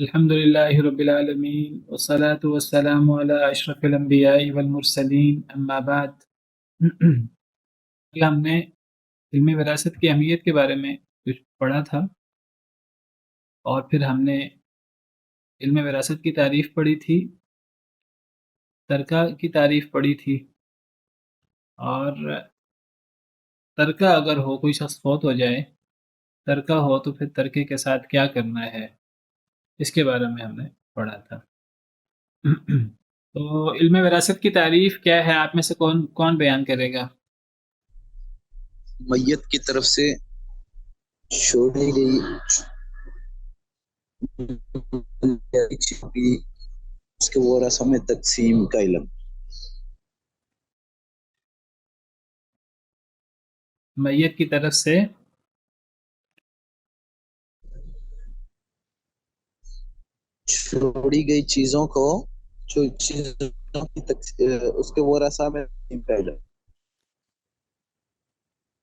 الحمد لله رب العالمين والصلاة والسلام على أشرف الأنبياء والمرسلين أما بعد کل ہم نے علم وراثت کی اہمیت کے بارے میں کچھ پڑھا تھا اور پھر ہم نے علم وراثت کی تعریف پڑھی تھی، ترکہ کی تعریف پڑھی تھی، اور ترکہ اگر ہو، کوئی شخص فوت ہو جائے، ترکہ ہو تو پھر ترکے کے ساتھ کیا کرنا ہے، اس کے بارے میں ہم نے پڑھا تھا۔ تو علم وراثت کی تعریف کیا ہے، آپ میں سے کون بیان کرے گا؟ میت کی طرف سے چھوڑی گئی اس کے ورثہ میں تقسیم کا علم۔ میت کی طرف سے چھوڑی گئی چیزوں کو، جو چیزوں کی اس کے ورثہ میں تقسیم کا علم۔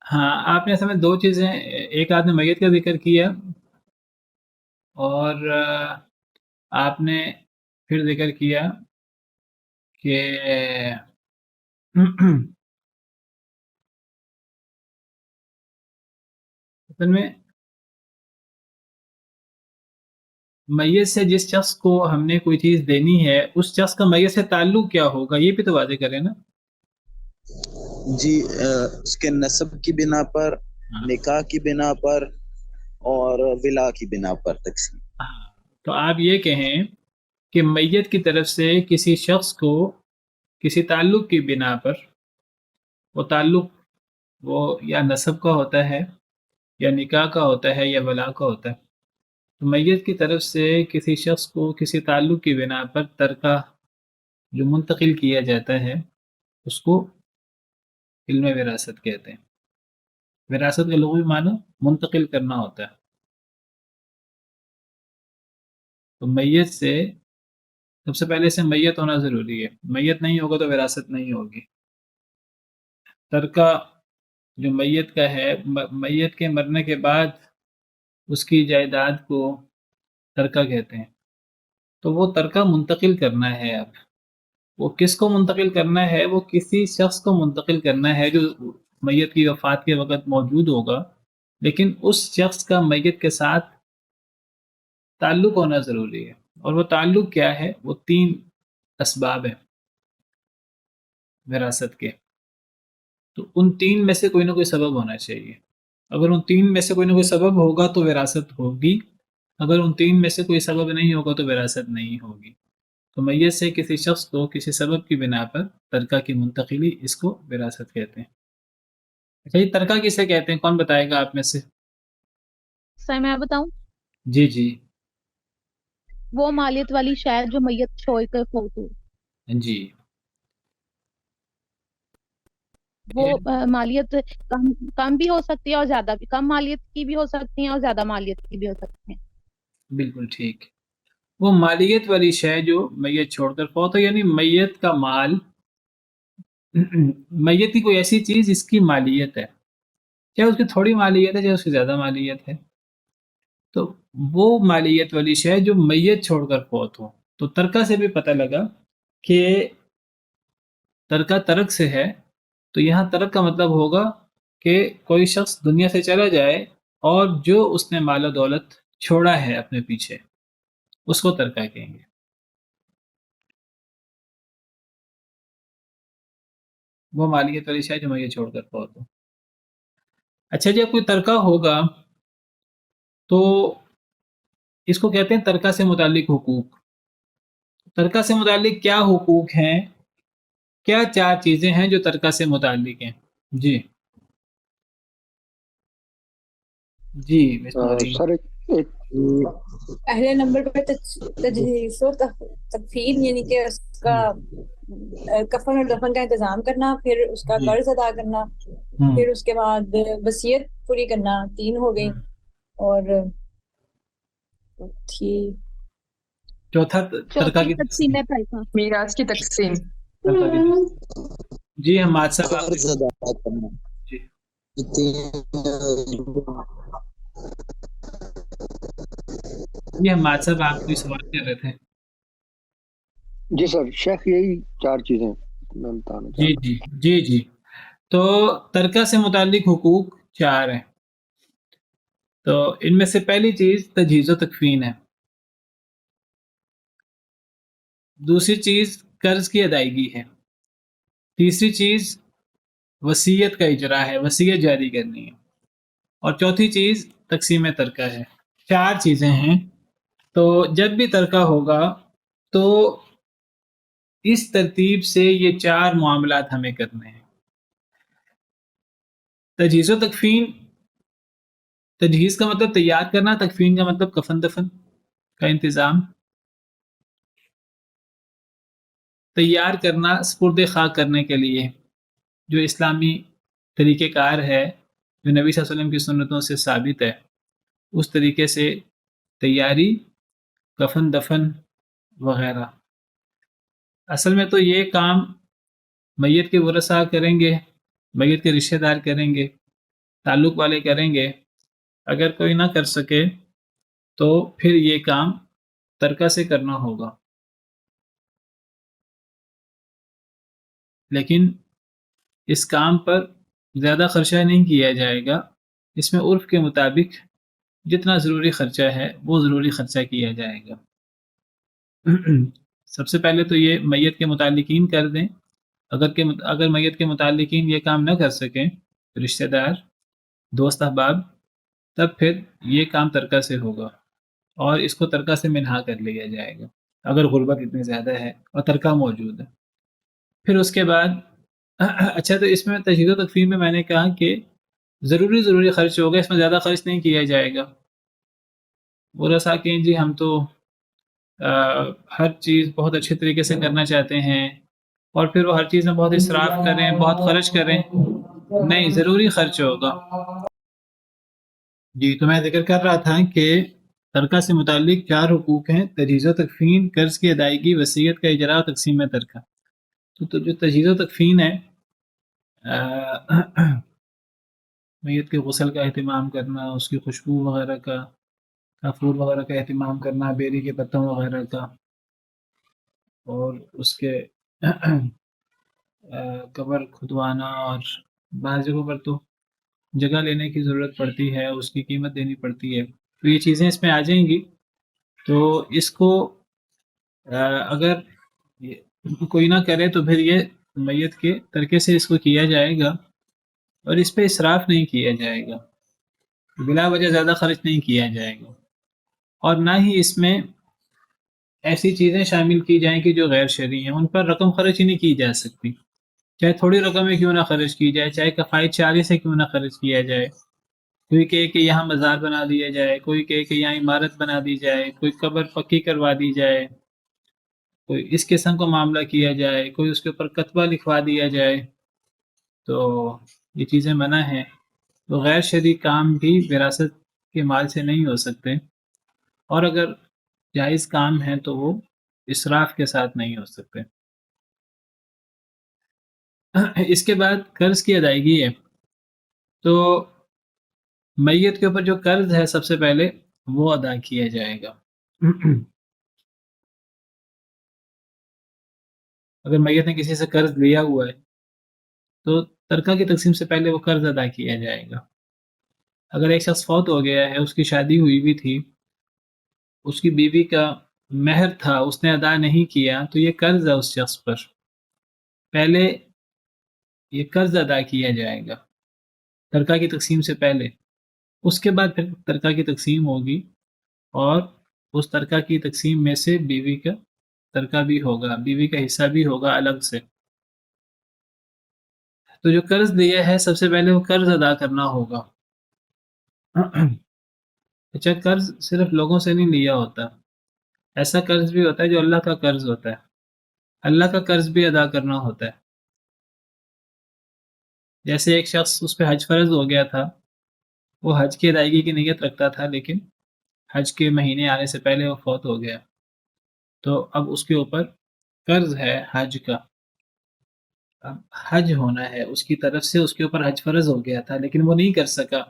ہاں، آپ نے اصل میں دو چیزیں، ایک آپ نے میت کا ذکر کیا اور آپ نے پھر ذکر کیا کہ اصل میں میت سے جس شخص کو ہم نے کوئی چیز دینی ہے، اس شخص کا میت سے تعلق کیا ہوگا، یہ بھی تو واضح کریں نا۔ جی، اس کے نسب کی بنا پر، نکاح کی بنا پر اور ولا کی بنا پر تقسیم۔ تو آپ یہ کہیں کہ میت کی طرف سے کسی شخص کو کسی تعلق کی بنا پر، وہ تعلق وہ یا نسب کا ہوتا ہے یا نکاح کا ہوتا ہے یا ولا کا ہوتا ہے، تو میت کی طرف سے کسی شخص کو کسی تعلق کی بنا پر ترکہ جو منتقل کیا جاتا ہے، اس کو علم وراثت کہتے ہیں۔ وراثت کا لغوی معنی منتقل کرنا ہوتا ہے۔ تو میت سے سب سے پہلے سے میت ہونا ضروری ہے، میت نہیں ہوگا تو وراثت نہیں ہوگی۔ ترکہ جو میت کا ہے، میت کے مرنے کے بعد اس کی جائیداد کو ترکہ کہتے ہیں۔ تو وہ ترکہ منتقل کرنا ہے، اب وہ کس کو منتقل کرنا ہے؟ وہ کسی شخص کو منتقل کرنا ہے جو میت کی وفات کے وقت موجود ہوگا، لیکن اس شخص کا میت کے ساتھ تعلق ہونا ضروری ہے۔ اور وہ تعلق کیا ہے؟ وہ 3 اسباب ہیں وراثت کے۔ تو ان 3 میں سے کوئی نہ کوئی سبب ہونا چاہیے۔ اگر ان 3 میں سے کوئی نہ کوئی سبب ہوگا تو وراثت ہوگی، اگر ان 3 میں سے کوئی سبب نہیں ہوگا تو وراثت نہیں ہوگی۔ تو میت سے کسی شخص کو کسی سبب کی بنا پر ترکہ کی منتقلی، اس کو وراثت کہتے ہیں۔ اچھا، یہ ترکہ کسے کہتے ہیں؟ کون بتائے گا آپ میں سے؟ سر میں بتاؤں؟ جی جی وہ مالیت والی شاید جو میت چھوڑ کر فوت ہو، جی، وہ مالیت کم بھی ہو سکتی ہے اور زیادہ بھی، کم مالیت کی بھی ہو سکتی ہیں اور زیادہ مالیت کی بھی ہو سکتی ہیں۔ بالکل ٹھیک۔ وہ مالیت والی شے جو میت چھوڑ کر فوت ہو، یعنی میت کا مال، میت کی کوئی ایسی چیز جس کی مالیت ہے، چاہے اس کی تھوڑی مالیت ہے چاہے اس کی زیادہ مالیت ہے، تو وہ مالیت والی شے جو میت چھوڑ کر فوت ہو۔ تو ترکہ سے بھی پتہ لگا کہ ترکہ ترک سے ہے، تو یہاں ترک کا مطلب ہوگا کہ کوئی شخص دنیا سے چلا جائے اور جو اس نے مال و دولت چھوڑا ہے اپنے پیچھے، اس کو ترکہ کہیں گے۔ وہ مالیت والی شے جو میت چھوڑ کر فوت ہو۔ اچھا، جب کوئی ترکہ ہوگا تو اس کو کہتے ہیں ترکہ سے متعلق حقوق۔ ترکہ سے متعلق کیا حقوق ہیں؟ کیا 4 چیزیں ہیں جو ترکہ سے متعلق ہیں؟ جی جی سر، ایک پہلے نمبر پہ تجہیز و تکفین، یعنی کہ اس کا کفن اور دفن کا انتظام کرنا، پھر اس کا قرض ادا کرنا، پھر اس کے بعد وصیت پوری کرنا، 3 ہو گئی، اور تھی چوتھا ترکہ کی تقسیم ترکہ، میراث کی تقسیم۔ جی ہم حادثہ قرض ادا کرنا۔ جی یہ حماد صاحب آپ کوئی سوال کر رہے تھے؟ جی سر، شیخ یہی 4 چیزیں میں بتانا جی چاہتا جی جی جی تو ترکہ سے متعلق حقوق 4 ہیں. تو ان میں سے پہلی چیز تجہیز و تکفین ہے. دوسری چیز قرض کی ادائیگی ہے. تیسری چیز وصیت کا اجرا ہے، وصیت جاری کرنی ہے. اور چوتھی چیز تقسیم ترکہ ہے. 4 چیزیں ہیں. تو جب بھی ترکہ ہوگا تو اس ترتیب سے یہ 4 معاملات ہمیں کرنے ہیں. تجہیز و تکفین، تجہیز کا مطلب تیار کرنا، تکفین کا مطلب کفن دفن کا انتظام. تیار کرنا سپرد خاک کرنے کے لیے جو اسلامی طریقہ کار ہے، جو نبی صلی اللہ علیہ وسلم کی سنتوں سے ثابت ہے، اس طریقے سے تیاری، کفن دفن وغیرہ. اصل میں تو یہ کام میت کے ورثاء کریں گے، میت کے رشتہ دار کریں گے، تعلق والے کریں گے. اگر کوئی نہ کر سکے تو پھر یہ کام ترکہ سے کرنا ہوگا. لیکن اس کام پر زیادہ خرچہ نہیں کیا جائے گا. اس میں عرف کے مطابق جتنا ضروری خرچہ ہے وہ ضروری خرچہ کیا جائے گا. سب سے پہلے تو یہ میت کے متعلقین کر دیں. اگر میت کے متعلقین یہ کام نہ کر سکیں، رشتہ دار، دوست احباب، تب پھر یہ کام ترکہ سے ہوگا اور اس کو ترکہ سے منہا کر لیا جائے گا اگر غربت اتنی زیادہ ہے اور ترکہ موجود ہے. پھر اس کے بعد اچھا، تو اس میں تجہیز و تکفین میں نے کہا کہ ضروری خرچ ہوگا، اس میں زیادہ خرچ نہیں کیا جائے گا. ورثاء کہ جی ہم تو ہر چیز بہت اچھے طریقے سے کرنا چاہتے ہیں اور پھر وہ ہر چیز میں بہت اسراف کریں، بہت خرچ کریں. نہیں، ضروری خرچ ہوگا. جی، تو میں ذکر کر رہا تھا کہ ترکہ سے متعلق 4 حقوق ہیں: تجہیز و تکفین، قرض کی ادائیگی، وصیت کا اجرا، تقسیم ترکہ. تو جو تجہیز و تکفین ہے، میت کے غسل کا اہتمام کرنا، اس کی خوشبو وغیرہ کا، کافور وغیرہ کا اہتمام کرنا، بیری کے پتوں وغیرہ کا، اور اس کے قبر کھدوانا، اور بعض جگہوں پر تو جگہ لینے کی ضرورت پڑتی ہے، اس کی قیمت دینی پڑتی ہے. تو یہ چیزیں اس میں آ جائیں گی. تو اس کو اگر کوئی نہ کرے تو پھر یہ میت کے ترکے سے اس کو کیا جائے گا اور اس پہ اسراف نہیں کیا جائے گا، بلا وجہ زیادہ خرچ نہیں کیا جائے گا. اور نہ ہی اس میں ایسی چیزیں شامل کی جائیں کہ جو غیر شرعی ہیں، ان پر رقم خرچ ہی نہیں کی جا سکتی. چاہے تھوڑی رقم میں کیوں نہ خرچ کی جائے، چاہے کفایت چارے سے کیوں نہ خرچ کیا جائے. کوئی کہے کہ یہاں مزار بنا دیا جائے، کوئی کہے کہ یہاں عمارت بنا دی جائے، کوئی قبر پکی کروا دی جائے، کوئی اس قسم کا معاملہ کیا جائے، کوئی اس کے اوپر کتبہ لکھوا دیا جائے. تو یہ چیزیں منع ہیں. تو غیر شرعی کام بھی وراثت کے مال سے نہیں ہو سکتے، اور اگر جائز کام ہیں تو وہ اسراف کے ساتھ نہیں ہو سکتے. اس کے بعد قرض کی ادائیگی ہے. تو میت کے اوپر جو قرض ہے سب سے پہلے وہ ادا کیا جائے گا. اگر میت نے کسی سے قرض لیا ہوا ہے تو ترکہ کی تقسیم سے پہلے وہ قرض ادا کیا جائے گا. اگر ایک شخص فوت ہو گیا ہے، اس کی شادی ہوئی بھی تھی، اس کی بیوی کا مہر تھا، اس نے ادا نہیں کیا، تو یہ قرض ہے اس شخص پر. پہلے یہ قرض ادا کیا جائے گا ترکہ کی تقسیم سے پہلے. اس کے بعد پھر ترکہ کی تقسیم ہوگی اور اس ترکہ کی تقسیم میں سے بیوی کا ترکہ بھی ہوگا، بیوی کا حصہ بھی ہوگا الگ سے. تو جو قرض لیا ہے سب سے پہلے وہ قرض ادا کرنا ہوگا. اچھا، قرض صرف لوگوں سے نہیں لیا ہوتا، ایسا قرض بھی ہوتا ہے جو اللہ کا قرض ہوتا ہے. اللہ کا قرض بھی ادا کرنا ہوتا ہے. جیسے ایک شخص، اس پہ حج فرض ہو گیا تھا، وہ حج کی ادائیگی کی نیت رکھتا تھا، لیکن حج کے مہینے آنے سے پہلے وہ فوت ہو گیا. تو اب اس کے اوپر قرض ہے حج کا. اب حج ہونا ہے اس کی طرف سے، اس کے اوپر حج فرض ہو گیا تھا لیکن وہ نہیں کر سکا،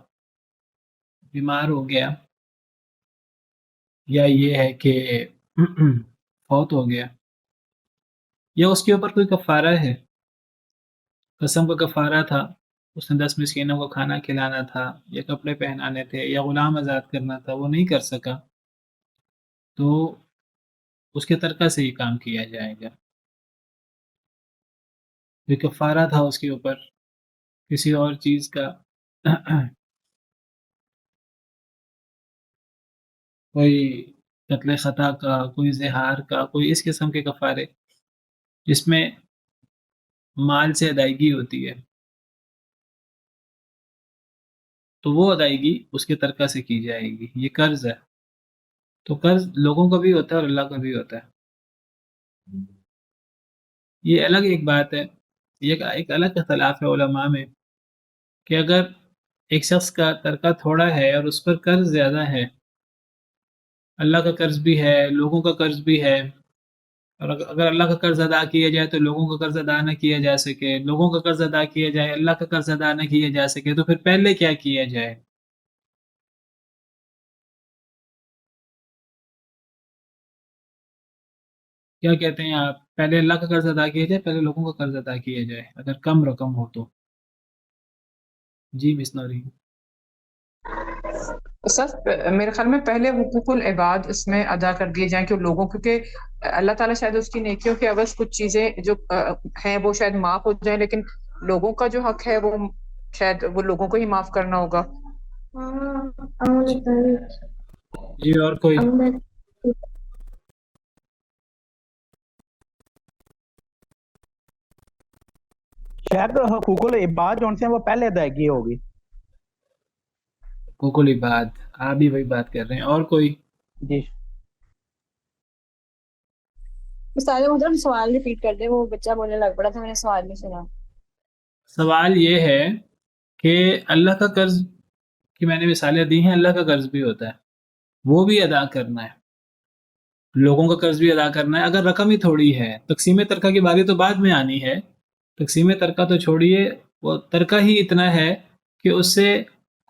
بیمار ہو گیا. یا یہ ہے کہ فوت ہو گیا، یا اس کے اوپر کوئی کفارہ ہے، قسم کا کفارہ تھا، اس نے 10 مسکینوں کو کھانا کھلانا تھا یا کپڑے پہنانے تھے یا غلام آزاد کرنا تھا، وہ نہیں کر سکا، تو اس کے ترکہ سے یہ کام کیا جائے گا. کوئی کفارہ تھا اس کے اوپر کسی اور چیز کا، کوئی قتل خطا کا، کوئی زہار کا، کوئی اس قسم کے کفارے جس میں مال سے ادائیگی ہوتی ہے، تو وہ ادائیگی اس کے ترکہ سے کی جائے گی. یہ قرض ہے، تو قرض لوگوں کا بھی ہوتا ہے اور اللہ کا بھی ہوتا ہے. یہ الگ ایک بات ہے، یہ ایک الگ اختلاف ہے علماء میں کہ اگر ایک شخص کا ترکہ تھوڑا ہے اور اس پر قرض زیادہ ہے، اللہ کا قرض بھی ہے، لوگوں کا قرض بھی ہے، اور اگر اللہ کا قرض ادا کیا جائے تو لوگوں کا قرض ادا نہ کیا جا سکے، لوگوں کا قرض ادا کیا جائے اللہ کا قرض ادا نہ کیا جا سکے، تو پھر پہلے کیا کیا جائے؟ کیا کہتے ہیں آپ؟ پہلے اللہ کا قرض ادا کیا جائے، پہلے لوگوں کا قرض ادا کیا جائے اگر کم رقم ہو تو؟ جی مس نوری. سر میرے خیال میں پہلے حقوق العباد اس میں ادا کر دیے جائیں کہ لوگوں، کیونکہ اللہ تعالیٰ شاید اس کی نیکیوں کے عوض کچھ چیزیں جو ہیں وہ شاید معاف ہو جائیں، لیکن لوگوں کا جو حق ہے وہ شاید وہ لوگوں کو ہی معاف کرنا ہوگا. جی اور کوئی؟ شاید حقوق العباد جو ہیں وہ پہلے ادائیگی ہوگی. حقوق العباد، آپ بھی وہی بات کر رہے ہیں. اور کوئی؟ جی استاد محترم سوال ریپیٹ کر دیں، وہ بچہ بولنے لگ پڑا تھا، میں نے سوال نہیں سنا. سوال یہ ہے کہ اللہ کا قرض کی میں نے مثالیں دی ہیں، اللہ کا قرض بھی ہوتا ہے، وہ بھی ادا کرنا ہے، لوگوں کا قرض بھی ادا کرنا ہے. اگر رقم ہی تھوڑی ہے، تقسیم ترکہ کی باری تو بعد میں آنی ہے، تقسیم ترکہ تو چھوڑیے، وہ ترکہ ہی اتنا ہے کہ اس سے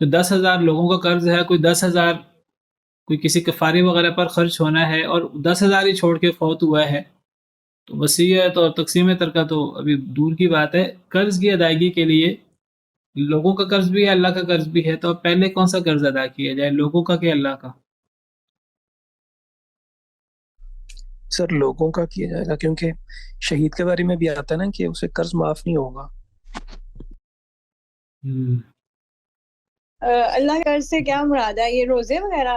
کوئی 10,000 لوگوں کا قرض ہے، کوئی 10,000 کوئی کسی کفارے وغیرہ پر خرچ ہونا ہے، اور 10,000 ہی چھوڑ کے فوت ہوا ہے، تو وصیت اور تقسیم ترکہ تو ابھی دور کی بات ہے. قرض کی ادائیگی کے لیے لوگوں کا قرض بھی ہے، اللہ کا قرض بھی ہے، تو اب پہلے کون سا قرض ادا کیا جائے، لوگوں کا کہ اللہ کا؟ سر لوگوں کا کیا جائے گا، کیونکہ شہید کے بارے میں بھی آتا ہے نا کہ اسے قرض معاف نہیں ہوگا. اللہ کے قرض سے کیا مراد ہے؟ یہ روزے وغیرہ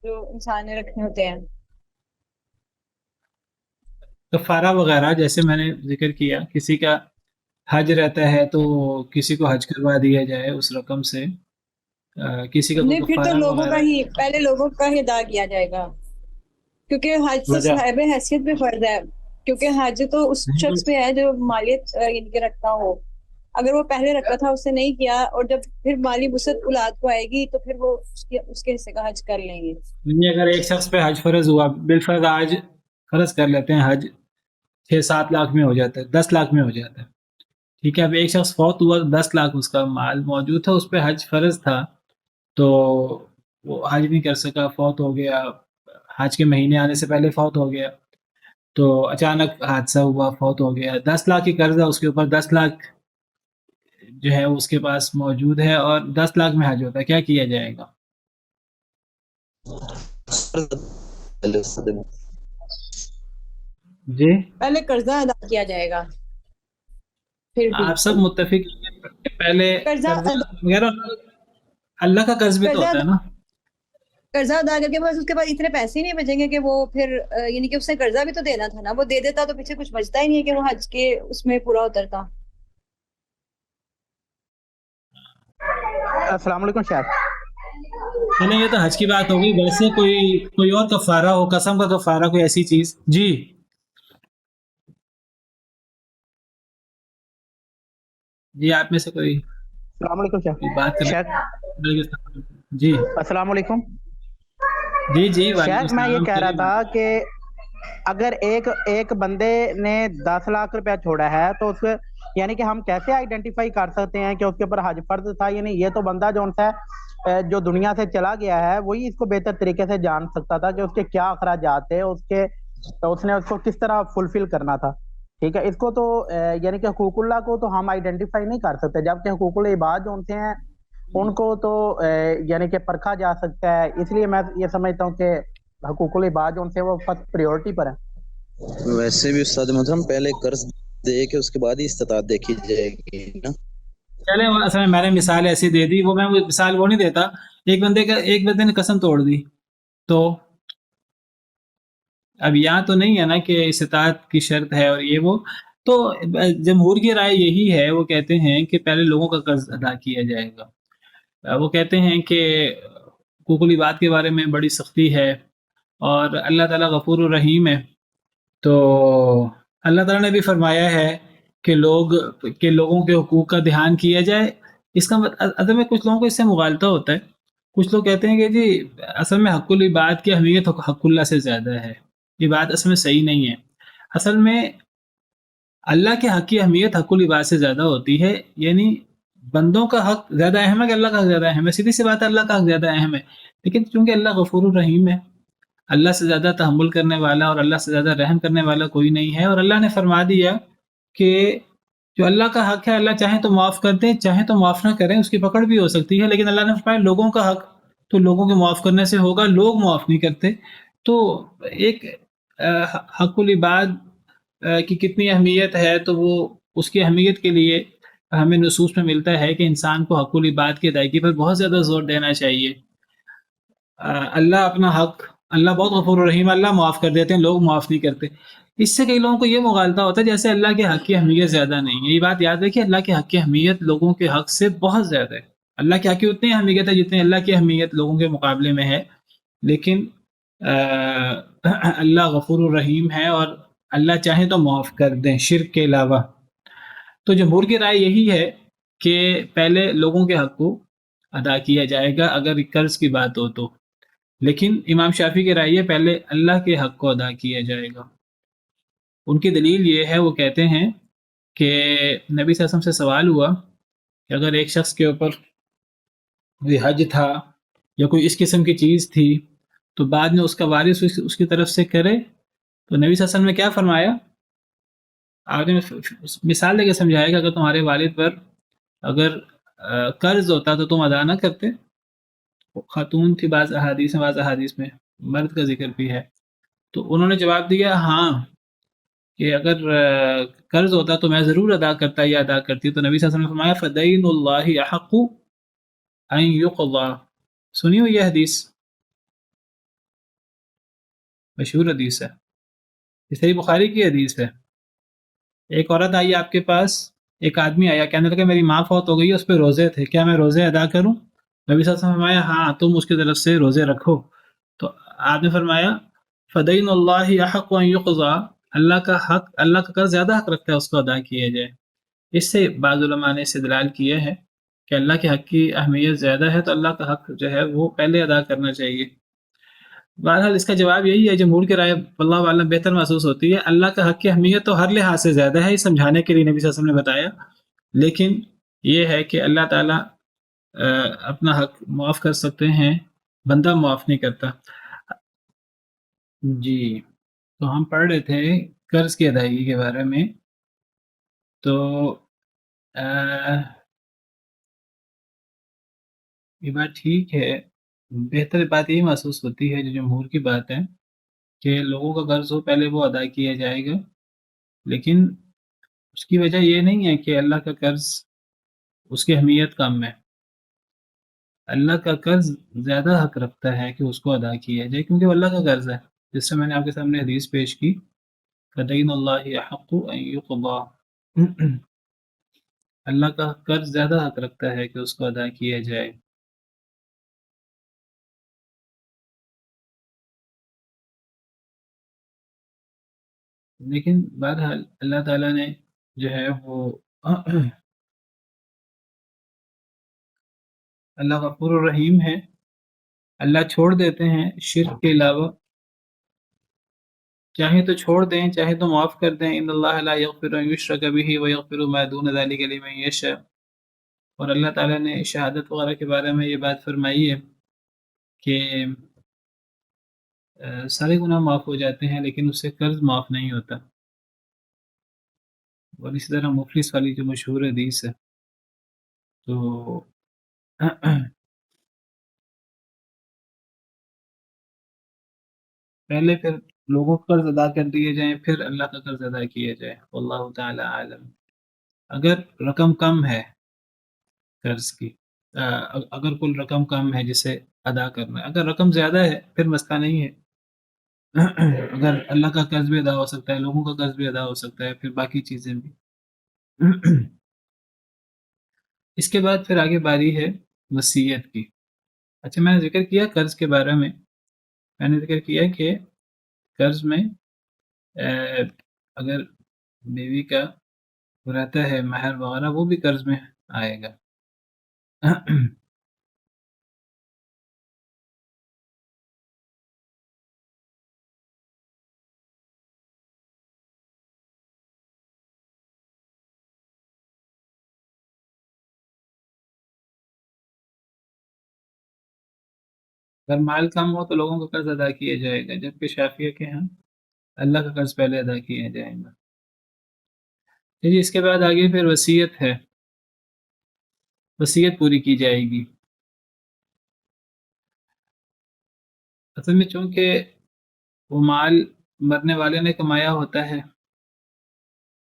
جو انسان نے رکھنے ہوتے ہیں؟ کفارہ وغیرہ، جیسے میں نے ذکر کیا، کسی کا حج رہتا ہے تو کسی کو حج کروا دیا جائے اس رقم سے، کسی کا نہیں، کوئی پھر تو کفارہ لوگوں کا وغیرہ. ہی پہلے لوگوں کا ہی ادا کیا جائے گا، کیونکہ حج تو صاحب حیثیت پہ فرض ہے، کیونکہ حج تو اس شخص پہ ہے جو مالیت ان کے رکھتا ہو. اگر وہ پہلے رکھا تھا اس نے نہیں کیا، اور جب پھر مالی وسعت اولاد کو آئے گی تو پھر وہ اس کے حصے کا حج کر لیں گے. اگر ایک شخص پہ حج فرض ہوا، بالفرض آج فرض کر لیتے ہیں حج 6-7 لاکھ میں ہو جاتا ہے، 10 لاکھ میں ہو جاتا ہے، ٹھیک ہے. اب ایک شخص فوت ہوا، 10 لاکھ اس کا مال موجود تھا، اس پہ حج فرض تھا، تو وہ حج نہیں کر سکا، فوت ہو گیا، حج کے مہینے آنے سے پہلے فوت ہو گیا، تو اچانک حادثہ ہوا، فوت ہو گیا. 10 لاکھ کی قرض ہے اس کے اوپر، 10 لاکھ جو ہے اس کے پاس موجود ہے، اور 10 لاکھ میں حج ہوتا ہے، کیا کیا جائے گا؟ جی پہلے قرضہ ادا کیا جائے گا. پھر بھی آپ سب متفق ہیں کہ پہلے قرضہ وغیرہ اللہ کا قرض بھی تو ہوتا ہے نا. قرضہ ادا کر کے بس اس کے بعد اتنے پیسے نہیں بچیں گے کہ وہ پھر یعنی کہ اس نے قرضہ بھی تو دینا تھا نا، وہ دے دیتا تو پیچھے کچھ بچتا ہی نہیں ہے کہ وہ حج کے اس میں پورا اترتا. السلام علیکم شاید. چلیں، یہ تو حج کی بات ہوگی، ویسے کوئی اور کفارہ ہو، قسم کا کفارہ، کوئی ایسی چیز. جی جی آپ میں سے کوئی السلام علیکم بات شاید. جی السلام علیکم. جی جی شاید میں یہ کہہ رہا تھا کہ اگر ایک بندے نے 10 لاکھ روپیہ چھوڑا ہے تو اس یعنی کہ ہم کیسے آئیڈینٹیفائی کر سکتے ہیں کہ اس کے اوپر حج فرض تھا یا نہیں؟ یہ تو بندہ جو ہے جو دنیا سے چلا گیا ہے وہی اس کو بہتر طریقے سے جان سکتا تھا کہ اس کے کیا اخراجات تھے، اس نے اس کو کس طرح فلفل کرنا تھا. ٹھیک ہے، اس کو تو یعنی کہ حقوق اللہ کو تو ہم آئیڈینٹیفائی نہیں کر سکتے، جبکہ حقوق العباد جو ہوتے ہیں ان کو تو یعنی کہ پرکھا جا سکتا ہے. اس لیے میں یہ سمجھتا ہوں کہ حقوق العباد جو ہوتے ہیں وہ فرسٹ پریورٹی پر ہیں. ویسے بھی استاد محترم پہلے قرض دے کے اس کے بعد ہی استطاعت دیکھی جائے گی نا. چلے اصل میں نے مثال ایسی دے دی، وہ میں مثال وہ نہیں دیتا. ایک بندے نے قسم توڑ دی، تو اب یہاں تو نہیں ہے نا کہ استطاعت کی شرط ہے اور یہ وہ. تو جمہور کی رائے یہی ہے، وہ کہتے ہیں کہ پہلے لوگوں کا قرض ادا کیا جائے گا. وہ کہتے ہیں کہ حقوق العباد کے بارے میں بڑی سختی ہے اور اللہ تعالیٰ غفور الرحیم ہے. تو اللہ تعالیٰ نے بھی فرمایا ہے کہ لوگوں کے حقوق کا دھیان کیا جائے. اس کا اصل میں کچھ لوگوں کو اس سے مغالطہ ہوتا ہے. کچھ لوگ کہتے ہیں کہ جی اصل میں حق العباد کی اہمیت حق اللہ سے زیادہ ہے. یہ بات اصل میں صحیح نہیں ہے. اصل میں اللہ کے حق کی اہمیت حق العباد سے زیادہ ہوتی ہے. یعنی بندوں کا حق زیادہ اہم ہے کہ اللہ کا حق زیادہ اہم ہے؟ سیدھی سی بات ہے، اللہ کا حق زیادہ اہم ہے. لیکن چونکہ اللہ غفور الرحیم ہے، اللہ سے زیادہ تحمل کرنے والا اور اللہ سے زیادہ رحم کرنے والا کوئی نہیں ہے. اور اللہ نے فرما دیا کہ جو اللہ کا حق ہے اللہ چاہیں تو معاف کر دیں، چاہیں تو معاف نہ کریں، اس کی پکڑ بھی ہو سکتی ہے. لیکن اللہ نے فرمایا لوگوں کا حق تو لوگوں کے معاف کرنے سے ہوگا، لوگ معاف نہیں کرتے. تو ایک حق العباد کی کتنی اہمیت ہے، تو وہ اس کی اہمیت کے لیے ہمیں نصوص میں ملتا ہے کہ انسان کو حق العباد کی ادائیگی پر بہت زیادہ زور دینا چاہیے. اللہ اپنا حق، اللہ بہت غفور الرحیم، اللہ معاف کر دیتے ہیں، لوگ معاف نہیں کرتے. اس سے کئی لوگوں کو یہ مغالطہ ہوتا ہے جیسے اللہ کے حق کی اہمیت زیادہ نہیں ہے. یہ بات یاد رکھیے، اللہ کے حق کی اہمیت لوگوں کے حق سے بہت زیادہ ہے. اللہ کے حق کی اتنی اہمیت ہے جتنی اللہ کی اہمیت لوگوں کے مقابلے میں ہے. لیکن اللہ غفور الرحیم ہے اور اللہ چاہیں تو معاف کر دیں شرک کے علاوہ. تو جمہور کی رائے یہی ہے کہ پہلے لوگوں کے حق کو ادا کیا جائے گا اگر قرض کی بات ہو تو. لیکن امام شافعی کی رائے پہلے اللہ کے حق کو ادا کیا جائے گا. ان کی دلیل یہ ہے، وہ کہتے ہیں کہ نبی صلی اللہ علیہ وسلم سے سوال ہوا کہ اگر ایک شخص کے اوپر کوئی حج تھا یا کوئی اس قسم کی چیز تھی تو بعد میں اس کا وارث اس کی طرف سے کرے، تو نبی صلی اللہ علیہ وسلم نے کیا فرمایا؟ آپ نے مثال دے کے سمجھایا کہ اگر تمہارے والد پر اگر قرض ہوتا تو تم ادا نہ کرتے. خاتون تھی بعض احادیث میں مرد کا ذکر بھی ہے. تو انہوں نے جواب دیا ہاں کہ اگر قرض ہوتا تو میں ضرور ادا کرتا یا ادا کرتی. تو نبی صلی اللہ علیہ وسلم نے فرمایا فدین اللہ احق ان یقضى. سنی ہو یہ حدیث؟ مشہور حدیث ہے، یہ صحیح بخاری کی حدیث ہے. ایک عورت آئی آپ کے پاس، ایک آدمی آیا، کہنے لگا میری ماں فوت ہو گئی، اس پہ روزے تھے، کیا میں روزے ادا کروں؟ نبی صلی اللہ علیہ وسلم نے فرمایا ہاں تم اس کی طرف سے روزے رکھو. تو آپ نے فرمایا فدین اللہ احق ان یقضى، اللہ کا حق، اللہ کا قرض زیادہ حق رکھتا ہے اس کو ادا کیا جائے. اس سے بعض علماء نے استدلال کیا ہے کہ اللہ کے حق کی اہمیت زیادہ ہے تو اللہ کا حق جو ہے وہ پہلے ادا کرنا چاہیے. بہرحال اس کا جواب یہی ہے، جمہور کی رائے واللہ اعلم بہتر محسوس ہوتی ہے. اللہ کا حق کی اہمیت تو ہر لحاظ سے زیادہ ہے، یہ سمجھانے کے لیے نبی صلی اللہ علیہ وسلم نے بتایا. لیکن یہ ہے کہ اللہ تعالیٰ اپنا حق معاف کر سکتے ہیں، بندہ معاف نہیں کرتا. جی تو ہم پڑھ رہے تھے قرض کی ادائیگی کے بارے میں. تو یہ بات ٹھیک ہے، بہتر بات یہی محسوس ہوتی ہے جو جمہور کی بات ہے کہ لوگوں کا قرض ہو پہلے وہ ادا کیا جائے گا. لیکن اس کی وجہ یہ نہیں ہے کہ اللہ کا قرض اس کی اہمیت کم ہے. اللہ کا قرض زیادہ حق رکھتا ہے کہ اس کو ادا کیا جائے کیونکہ وہ اللہ کا قرض ہے. جس سے میں نے آپ کے سامنے حدیث پیش کی فدین اللہ احق ان یقضى، اللہ کا قرض زیادہ حق رکھتا ہے کہ اس کو ادا کیا جائے. لیکن بہرحال اللہ تعالیٰ نے جو ہے وہ اللہ غفور الرحیم ہے. اللہ چھوڑ دیتے ہیں شرک کے علاوہ چاہے تو چھوڑ دیں، چاہے تو معاف کر دیں. ان اللہ لا یغفر ان یشرک بہ ویغفر ما دون ذلک لمن یشاء. اور اللہ تعالیٰ نے شہادت وغیرہ کے بارے میں یہ بات فرمائی ہے کہ سارے گناہ معاف ہو جاتے ہیں لیکن اس سے قرض معاف نہیں ہوتا. اور اسی طرح مفلس والی جو مشہور حدیث ہے، تو پہلے پھر لوگوں کا قرض ادا کر دیے جائیں، پھر اللہ کا قرض ادا کیا جائے. واللہ تعالی عالم. اگر رقم کم ہے قرض کی، اگر کل رقم کم ہے جسے ادا کرنا ہے، اگر رقم زیادہ ہے پھر مسئلہ نہیں ہے. اگر اللہ کا قرض بھی ادا ہو سکتا ہے، لوگوں کا قرض بھی ادا ہو سکتا ہے، پھر باقی چیزیں بھی. اس کے بعد پھر آگے باری ہے وصیت کی. اچھا، میں نے ذکر کیا قرض کے بارے میں، نے ذکر کیا کہ قرض میں اگر بیوی کا رہتا ہے مہر وغیرہ، وہ بھی قرض میں آئے گا. اگر مال کم ہو تو لوگوں کا قرض ادا کیا جائے گا، جبکہ شافعیہ کے ہاں اللہ کا قرض پہلے ادا کیا جائے گا. جی، اس کے بعد آگے پھر وصیت ہے. وصیت پوری کی جائے گی. اصل میں چونکہ وہ مال مرنے والے نے کمایا ہوتا ہے،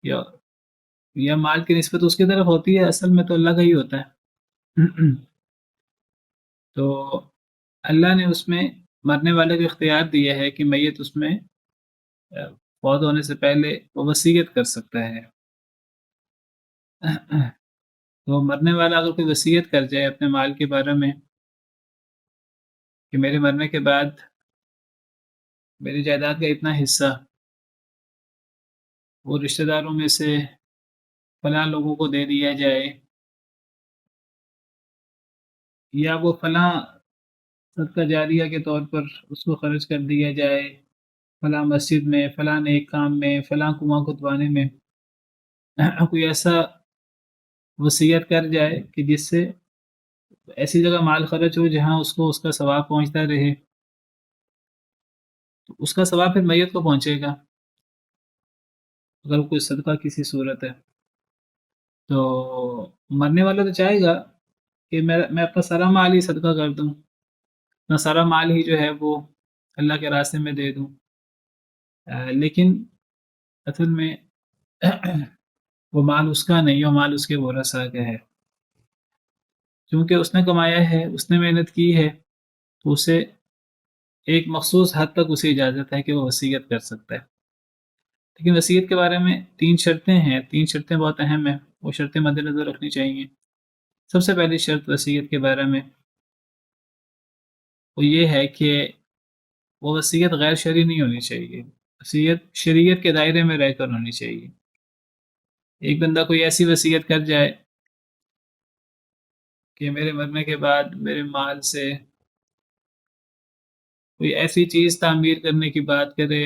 یا مال کی نسبت اس کی طرف ہوتی ہے، اصل میں تو اللہ کا ہی ہوتا ہے. تو اللہ نے اس میں مرنے والے کو اختیار دیا ہے کہ میت اس میں فوت ہونے سے پہلے وہ وصیت کر سکتا ہے. تو مرنے والا اگر کوئی وصیت کر جائے اپنے مال کے بارے میں کہ میرے مرنے کے بعد میری جائیداد کا اتنا حصہ وہ رشتہ داروں میں سے فلاں لوگوں کو دے دیا جائے، یا وہ فلاں صدقہ جاریہ کے طور پر اس کو خرچ کر دیا جائے، فلاں مسجد میں، فلاں نیک کام میں، فلاں کنواں کھدوانے میں، کوئی ایسا وصیت کر جائے کہ جس سے ایسی جگہ مال خرچ ہو جہاں اس کو اس کا ثواب پہنچتا رہے، تو اس کا ثواب پھر میت کو پہنچے گا اگر کوئی صدقہ کسی صورت ہے. تو مرنے والا تو چاہے گا کہ میں اپنا سارا مال ہی صدقہ کر دوں، اپنا سارا مال ہی جو ہے وہ اللہ کے راستے میں دے دوں، لیکن اصل میں وہ مال اس کا نہیں، وہ مال اس کے ورثاء کا ہے. کیونکہ اس نے کمایا ہے، اس نے محنت کی ہے، تو اسے ایک مخصوص حد تک اسے اجازت ہے کہ وہ وصیت کر سکتا ہے. لیکن وصیت کے بارے میں 3 شرطیں ہیں، 3 شرطیں بہت اہم ہیں، وہ شرطیں مد نظر رکھنی چاہیے. سب سے پہلی شرط وصیت کے بارے میں وہ یہ ہے کہ وہ وصیت غیر شرعی نہیں ہونی چاہیے، وصیت شریعت کے دائرے میں رہ کر ہونی چاہیے. ایک بندہ کوئی ایسی وصیت کر جائے کہ میرے مرنے کے بعد میرے مال سے کوئی ایسی چیز تعمیر کرنے کی بات کرے،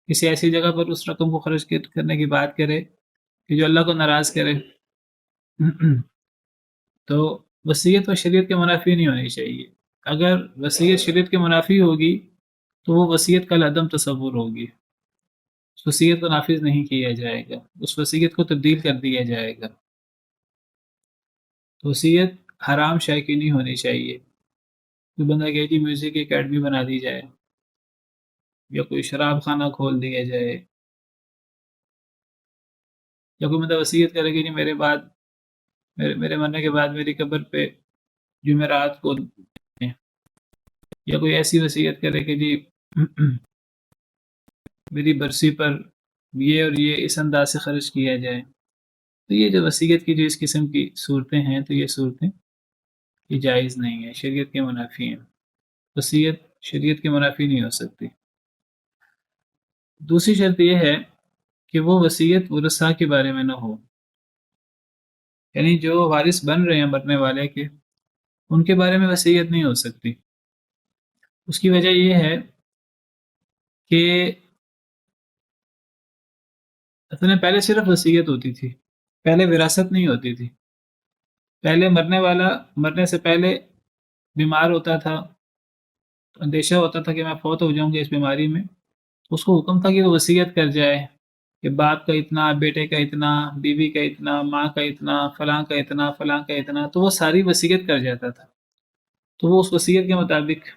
کسی ایسی جگہ پر اس رقم کو خرچ کرنے کی بات کرے کہ جو اللہ کو ناراض کرے، تو وصیت و شریعت کے منافی نہیں ہونی چاہیے. اگر وصیت شریعت کے منافی ہوگی تو وہ وصیت کا عدم تصور ہوگی، اس وصیت کو نافذ نہیں کیا جائے گا، اس وصیت کو تبدیل کر دیا جائے گا. تو وصیت حرام شے کی نہیں ہونی چاہیے. کوئی بندہ کہ جی میوزک کی اکیڈمی بنا دی جائے، یا کوئی شراب خانہ کھول دیا جائے، یا کوئی بندہ وصیت کرے کہ جی میرے بعد میرے مرنے کے بعد میری قبر پہ جمعرات کو، یا کوئی ایسی وصیت کرے کہ جی میری برسی پر یہ اور یہ اس انداز سے خرچ کیا جائے. تو یہ جو وصیت کی جو اس قسم کی صورتیں ہیں، تو یہ صورتیں یہ جائز نہیں ہیں، شریعت کے منافی ہیں. وصیت شریعت کے منافی نہیں ہو سکتی. دوسری شرط یہ ہے کہ وہ وصیت ورثاء کے بارے میں نہ ہو، یعنی جو وارث بن رہے ہیں مرنے والے کے، ان کے بارے میں وصیت نہیں ہو سکتی. اس کی وجہ یہ ہے کہ اصل میں پہلے صرف وصیت ہوتی تھی، پہلے وراثت نہیں ہوتی تھی. پہلے مرنے والا مرنے سے پہلے بیمار ہوتا تھا، اندیشہ ہوتا تھا کہ میں فوت ہو جاؤں گا اس بیماری میں، اس کو حکم تھا کہ وہ وصیت کر جائے کہ باپ کا اتنا، بیٹے کا اتنا، بیوی کا اتنا، ماں کا اتنا، فلاں کا اتنا، فلاں کا اتنا. تو وہ ساری وصیت کر جاتا تھا، تو وہ اس وصیت کے مطابق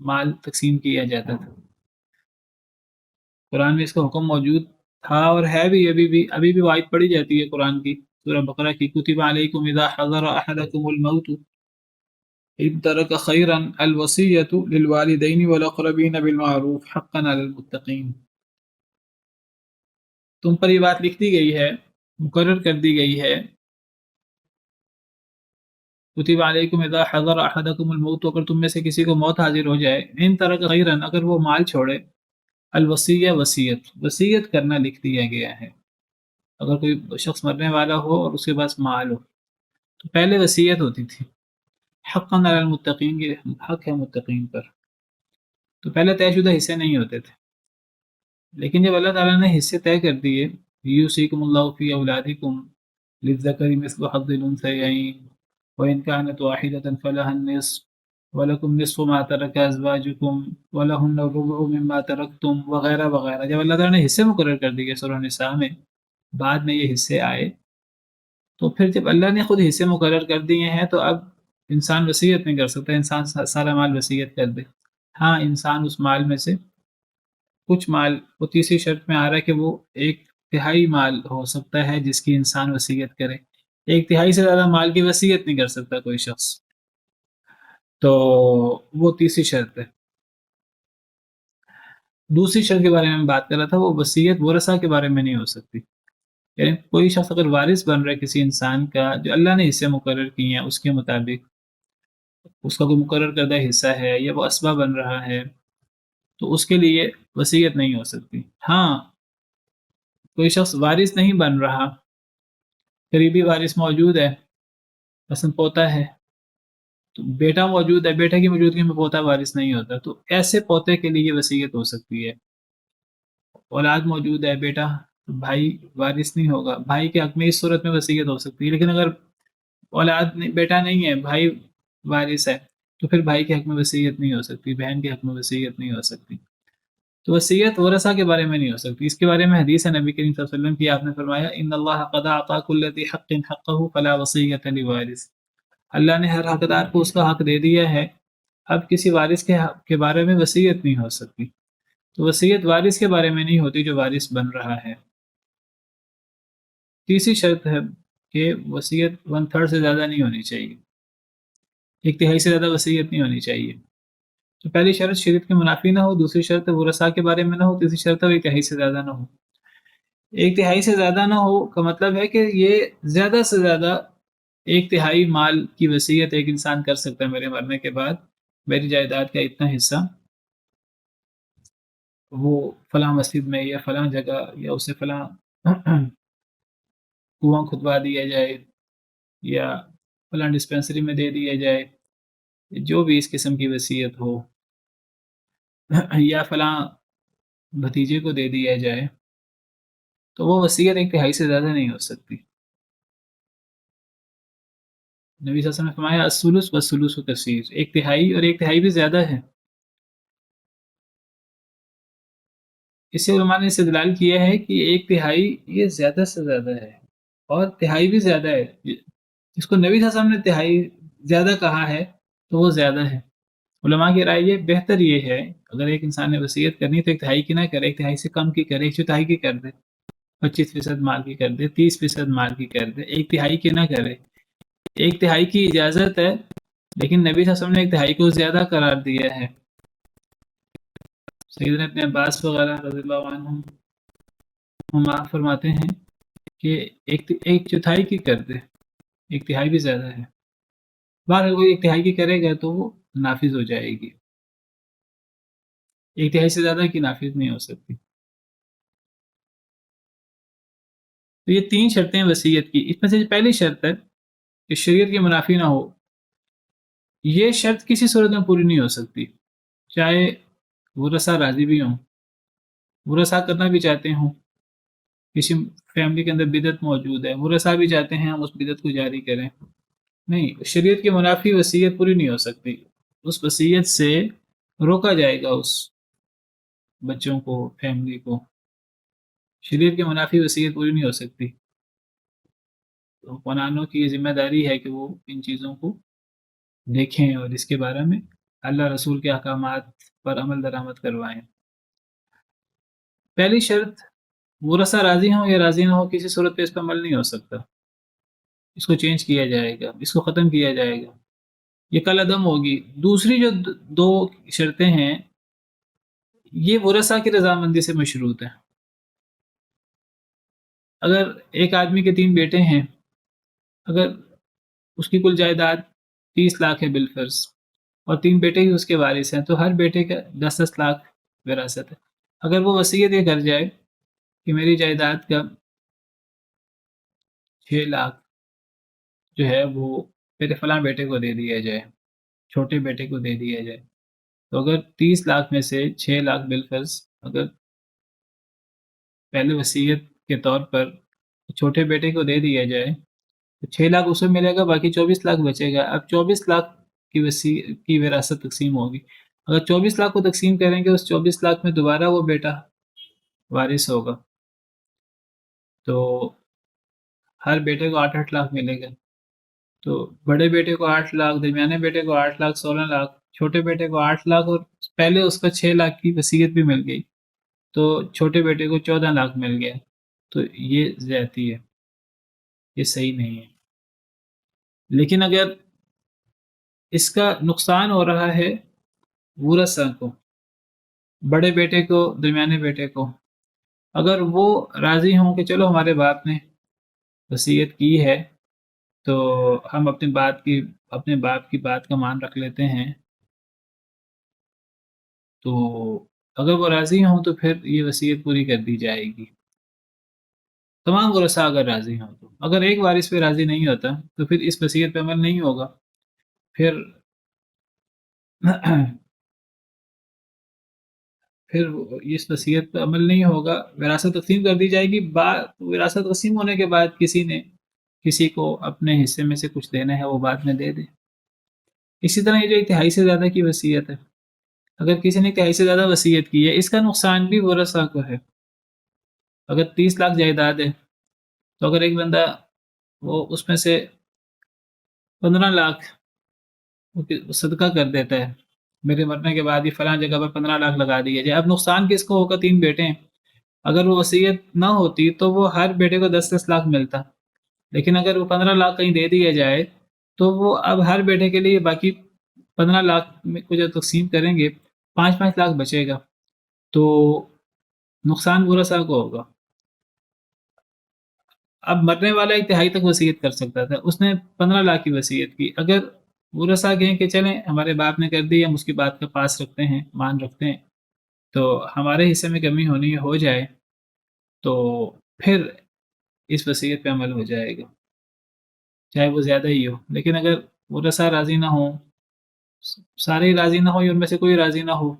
مال تقسیم کیا جاتا تھا. قرآن میں اس کا حکم موجود تھا اور ہے بھی، ابھی بھی وائد پڑھی جاتی ہے قرآن کی سورہ بقرہ کی، کتب علیکم اذا حضر احدکم الموت ان ترک خیرا الوصیۃ للوالدین والاقربین بالمعروف حقا علی المتقین. تم پر یہ بات لکھ دی گئی ہے، مقرر کر دی گئی ہے، کتب علیکم اذا حضر احدکم الموت، اگر تم میں سے کسی کو موت حاضر ہو جائے، ان ترک خیرا، اگر وہ مال چھوڑے، الوصیہ وصیت کرنا لکھ دیا گیا ہے. اگر کوئی شخص مرنے والا ہو اور اس کے پاس مال ہو تو پہلے وصیت ہوتی تھی. حقا علی المتقین، یہ حق ہے متقین پر. تو پہلے طے شدہ حصے نہیں ہوتے تھے، لیکن جب اللہ تعالیٰ نے حصے طے کر دیے، یوصیکم اللہ فی اولادکم للذکر مثل حظ الانثیین وإن كانت واحدة فلها النصف وَلَكُمْ نِصْفُ مَا تَرَكَ أَزْوَاجُكُمْ وَلَهُنَّ الرُّبُعُ مِمَّا تَرَكْتُمْ وغیرہ وغیرہ. جب اللہ تعالیٰ نے حصے مقرر کر دیے سورہ نساء میں، بعد میں یہ حصے آئے، تو پھر جب اللہ نے خود حصے مقرر کر دیے ہیں تو اب انسان وصیت نہیں کر سکتا، انسان سارا مال وصیت کر دے. ہاں، انسان اس مال میں سے کچھ مال، وہ تیسری شرط میں آ رہا ہے کہ وہ 1/3 مال ہو سکتا ہے جس کی انسان وصیت کرے. 1/3 سے زیادہ مال کی وصیت نہیں کر سکتا کوئی شخص، تو وہ تیسری شرط ہے. دوسری شرط کے بارے میں بات کر رہا تھا، وہ وصیت ورثہ کے بارے میں نہیں ہو سکتی. یعنی کوئی شخص اگر وارث بن رہا ہے کسی انسان کا جو اللہ نے حصے مقرر کیے ہیں، اس کے مطابق اس کا کوئی مقرر کردہ حصہ ہے یا وہ اسبہ بن رہا ہے، تو اس کے لیے وصیت نہیں ہو سکتی. ہاں، کوئی شخص وارث نہیں بن رہا، قریبی وارث موجود ہے، مثلا پوتا ہے، تو بیٹا موجود ہے، بیٹے کی موجودگی میں پوتا وارث نہیں ہوتا، تو ایسے پوتے کے لیے وصیت ہو سکتی ہے. اولاد موجود ہے، بیٹا، تو بھائی وارث نہیں ہوگا، بھائی کے حق میں اس صورت میں وصیت ہو سکتی ہے. لیکن اگر اولاد بیٹا نہیں ہے، بھائی وارث ہے، تو پھر بھائی کے حق میں وصیت نہیں ہو سکتی، بہن کے حق میں وصیت نہیں ہو سکتی. تو وصیت ورثہ کے بارے میں نہیں ہو سکتی. اس کے بارے میں حدیث ہے نبی کریم صلی اللہ علیہ وسلم کی، آپ نے فرمایا ان اللہ قد اعطى كل ذي حق حقه فلا وصیۃ لوارث. اللہ نے ہر حقدار کو اس کا حق دے دیا ہے، اب کسی وارث کے حق کے بارے میں وصیت نہیں ہو سکتی. تو وصیت وارث کے بارے میں نہیں ہوتی جو وارث بن رہا ہے. تیسری شرط ہے کہ وصیت 1/3 سے زیادہ نہیں ہونی چاہیے، 1/3 سے زیادہ وصیت نہیں ہونی چاہیے. تو پہلی شرط شریعت کے منافی نہ ہو، دوسری شرط ورثاء کے بارے میں نہ ہو، تیسری شرط 1/3 سے زیادہ نہ ہو. 1/3 سے زیادہ نہ ہو کا مطلب ہے کہ یہ زیادہ سے زیادہ 1/3 مال کی وصیت ایک انسان کر سکتا ہے میرے مرنے کے بعد، میری جائیداد کا اتنا حصہ وہ فلاں مسجد میں یا فلاں جگہ یا اسے فلاں کنواں کھدوا دیا جائے یا فلاں ڈسپینسری میں دے دیا جائے، جو بھی اس قسم کی وصیت ہو، یا فلاں بھتیجے کو دے دیا جائے، تو وہ وصیت 1/3 سے زیادہ نہیں ہو سکتی. نبی صلی اللہ علیہ وسلم نے فرمایا الثلث والثلث کثیر، 1/3 اور 1/3 بھی زیادہ ہے. اس سے علماء نے استدلال کیا ہے کہ 1/3 یہ زیادہ سے زیادہ ہے اور تہائی بھی زیادہ ہے. جس کو نبی صلی اللہ علیہ وسلم نے تہائی زیادہ کہا ہے تو وہ زیادہ ہے. علماء کی رائے یہ بہتر یہ ہے، اگر ایک انسان نے وصیت کرنی تو 1/3 کی نہ کرے، 1/3 سے کم کی کرے، 1/4 کی کر دے، 25% مال کی کر دے، 30% مال کی کر دے، 1/3 کی نہ کرے. 1/3 کی اجازت ہے، لیکن نبی صلی اللہ علیہ وسلم نے 1/3 کو زیادہ قرار دیا ہے. سیدنا ابن عباس وغیرہ رضی اللہ عنہم ہم فرماتے ہیں کہ 1/4 کی کر دے، 1/3 بھی زیادہ ہے. بہرحال کوئی 1/3 کی کرے گا تو وہ نافذ ہو جائے گی، 1/3 سے زیادہ کی نافذ نہیں ہو سکتی. تو یہ 3 شرطیں وصیت کی. اس میں سے پہلی شرط ہے کہ شریعت کے منافی نہ ہو. یہ شرط کسی صورت میں پوری نہیں ہو سکتی، چاہے ورثہ راضی بھی ہوں، ورثہ کرنا بھی چاہتے ہوں، کسی فیملی کے اندر بدعت موجود ہے، ورثہ بھی چاہتے ہیں ہم اس بدعت کو جاری کریں، نہیں، شریعت کی منافی وصیت پوری نہیں ہو سکتی، اس وصیت سے روکا جائے گا اس بچوں کو، فیملی کو، شریعت کے منافی وصیت پوری نہیں ہو سکتی۔ تو قرآنوں کی یہ ذمہ داری ہے کہ وہ ان چیزوں کو دیکھیں اور اس کے بارے میں اللہ رسول کے احکامات پر عمل درآمد کروائیں۔ پہلی شرط، ورثہ راضی ہوں یا راضی نہ ہو، کسی صورت پہ اس پر عمل نہیں ہو سکتا، اس کو چینج کیا جائے گا، اس کو ختم کیا جائے گا، یہ کل عدم ہوگی۔ دوسری جو دو شرطیں ہیں یہ ورثہ کی رضامندی سے مشروط ہیں۔ اگر ایک آدمی کے 3 بیٹے ہیں، اگر اس کی کل جائیداد 30 لاکھ ہے بالفرض، اور 3 بیٹے ہی اس کے وارث ہیں، تو ہر بیٹے کا 10 لاکھ وراثت ہے۔ اگر وہ وصیت یہ کر جائے کہ میری جائیداد کا 6 لاکھ جو ہے وہ میرے فلاں بیٹے کو دے دیا جائے، چھوٹے بیٹے کو دے دیا جائے، تو اگر 30 لاکھ میں سے 6 لاکھ بالفرض اگر پہلے وصیت کے طور پر چھوٹے بیٹے کو دے دیا جائے تو 6 لاکھ اسے ملے گا، باقی 24 لاکھ بچے گا۔ اب 24 لاکھ کی وراثت تقسیم ہوگی، اگر 24 لاکھ کو تقسیم کریں گے، اس 24 لاکھ میں دوبارہ وہ بیٹا وارث ہوگا، تو ہر بیٹے کو 8 لاکھ ملے گا، تو بڑے بیٹے کو 8 لاکھ، درمیانے بیٹے کو 8 لاکھ، 16 لاکھ، چھوٹے بیٹے کو 8 لاکھ، اور پہلے اس کا 6 لاکھ کی وصیت بھی مل گئی، تو چھوٹے بیٹے کو 14 لاکھ مل گیا۔ تو یہ زیادتی ہے، یہ صحیح نہیں ہے۔ لیکن اگر اس کا نقصان ہو رہا ہے ورثہ کو، بڑے بیٹے کو، درمیانے بیٹے کو، اگر وہ راضی ہوں کہ چلو ہمارے باپ نے وصیت کی ہے تو ہم اپنے باپ کی بات کا مان رکھ لیتے ہیں، تو اگر وہ راضی ہوں تو پھر یہ وصیت پوری کر دی جائے گی، تمام ورثاء اگر راضی ہوں تو۔ اگر ایک وارث پہ راضی نہیں ہوتا تو پھر اس وصیت پہ عمل نہیں ہوگا، پھر اس وصیت پہ عمل نہیں ہوگا، وراثت تقسیم کر دی جائے گی۔ وراثت تقسیم ہونے کے بعد کسی کو اپنے حصے میں سے کچھ دینا ہے وہ بعد میں دے دے۔ اسی طرح یہ جو انتہائی سے زیادہ کی وصیت ہے، اگر کسی نے انتہائی سے زیادہ وصیت کی ہے، اس کا نقصان بھی ورثاء کو ہے۔ اگر 30 لاکھ جائیداد ہے تو اگر ایک بندہ وہ اس میں سے 15 لاکھ صدقہ کر دیتا ہے، میرے مرنے کے بعد یہ فلاں جگہ پر 15 لاکھ لگا دیے جائے، اب نقصان کس کو ہوگا؟ 3 بیٹے ہیں، اگر وہ وصیت نہ ہوتی تو وہ ہر بیٹے کو 10 لاکھ ملتا، لیکن اگر وہ 15 لاکھ کہیں دے دیا جائے تو وہ اب ہر بیٹے کے لیے باقی 15 لاکھ کو جب تقسیم کریں گے 5 لاکھ بچے گا، تو نقصان ورثاء کو ہوگا۔ اب مرنے والا انتہائی تک وصیت کر سکتا تھا، اس نے 15 لاکھ کی وصیت کی، اگر ورثاء کہیں کہ چلیں ہمارے باپ نے کر دی، ہم اس کی بات کا پاس رکھتے ہیں، مان رکھتے ہیں، تو ہمارے حصے میں کمی ہونی ہو جائے تو پھر اس وصیت پہ عمل ہو جائے گا، چاہے وہ زیادہ ہی ہو۔ لیکن اگر ورثاء راضی نہ ہوں، سارے ہی راضی نہ ہو، ان میں سے کوئی راضی نہ ہو،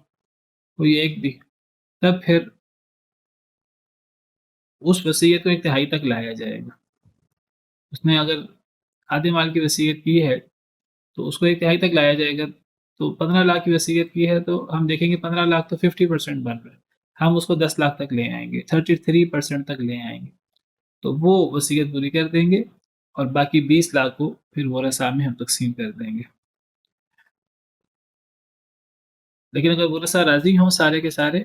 کوئی ایک بھی، تب پھر اس وصیت کو انتہائی تک لایا جائے گا۔ اس نے اگر آدھے مال کی وصیت کی ہے تو اس کو انتہائی تک لایا جائے گا، تو 15 لاکھ کی وصیت کی ہے تو ہم دیکھیں گے 15 لاکھ تو 50% بن رہا ہے، ہم اس کو 10 لاکھ تک لے آئیں گے، 33% تک لے آئیں گے، تو وہ وصیت پوری کر دیں گے اور باقی 20 لاکھ کو پھر ورثاء میں ہم تقسیم کر دیں گے۔ لیکن اگر ورثاء راضی ہوں سارے کے سارے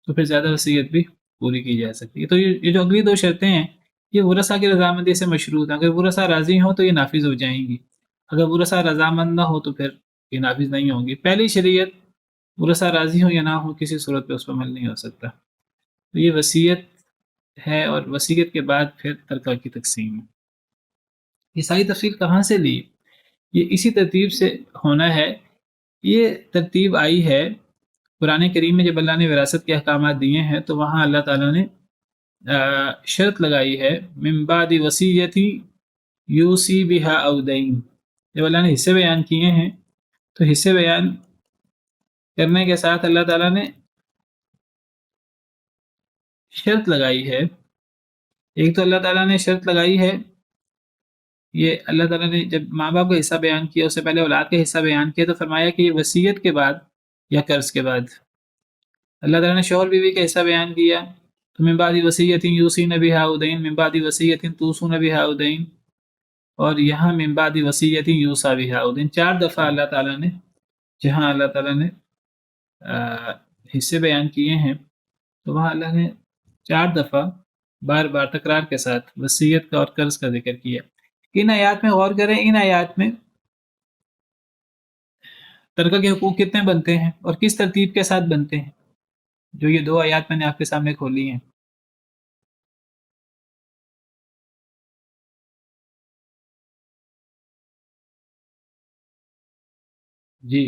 تو پھر زیادہ وصیت بھی پوری کی جا سکتی ہے۔ تو یہ جو اگلی 2 شرطیں ہیں یہ ورثاء کی رضامندی سے مشروط ہیں، اگر ورثاء راضی ہوں تو یہ نافذ ہو جائیں گی، اگر ورثاء رضامند نہ ہو تو پھر یہ نافذ نہیں ہوں گی۔ پہلی شریعت ورثاء راضی ہوں یا نہ ہوں کسی صورت پہ اس پر عمل نہیں ہو سکتا، تو یہ وصیت ہے، اور وصیت کے بعد پھر ترکہ کی تقسیم ہے۔ یہ ساری تفصیل کہاں سے لی؟ یہ اسی ترتیب سے ہونا ہے، یہ ترتیب آئی ہے قرآن کریم میں جب اللہ نے وراثت کے احکامات دیے ہیں تو وہاں اللہ تعالیٰ نے شرط لگائی ہے من بعد وصیت یوصی بہا او دین، جب اللہ نے حصے بیان کیے ہیں تو حصے بیان کرنے کے ساتھ اللہ تعالیٰ نے شرط لگائی ہے ایک تو اللہ تعالیٰ نے شرط لگائی ہے، یہ اللہ تعالیٰ نے جب ماں باپ کا حصہ بیان کیا، اس سے پہلے اولاد کا حصہ بیان کیا، تو فرمایا کہ یہ وصیت کے بعد یا قرض کے بعد۔ اللہ تعالیٰ نے شوہر بیوی کا حصہ بیان کیا، تو من بعد وصیۃ یوصین بہا او دین، من بعد وصیۃ توصون بہا او دین، اور یہاں من بعد وصیۃ یوصی بہا او دین، 4 دفعہ اللہ تعالیٰ نے، جہاں اللہ تعالیٰ نے حصے بیان کیے ہیں، تو وہاں اللہ نے 4 دفعہ بار بار تکرار کے ساتھ وصیت کا اور قرض کا ذکر کیا۔ ان آیات میں غور کریں، ان آیات میں ترکہ کے حقوق کتنے بنتے ہیں اور کس ترتیب کے ساتھ بنتے ہیں، جو یہ 2 آیات میں نے آپ کے سامنے کھولی ہیں۔ جی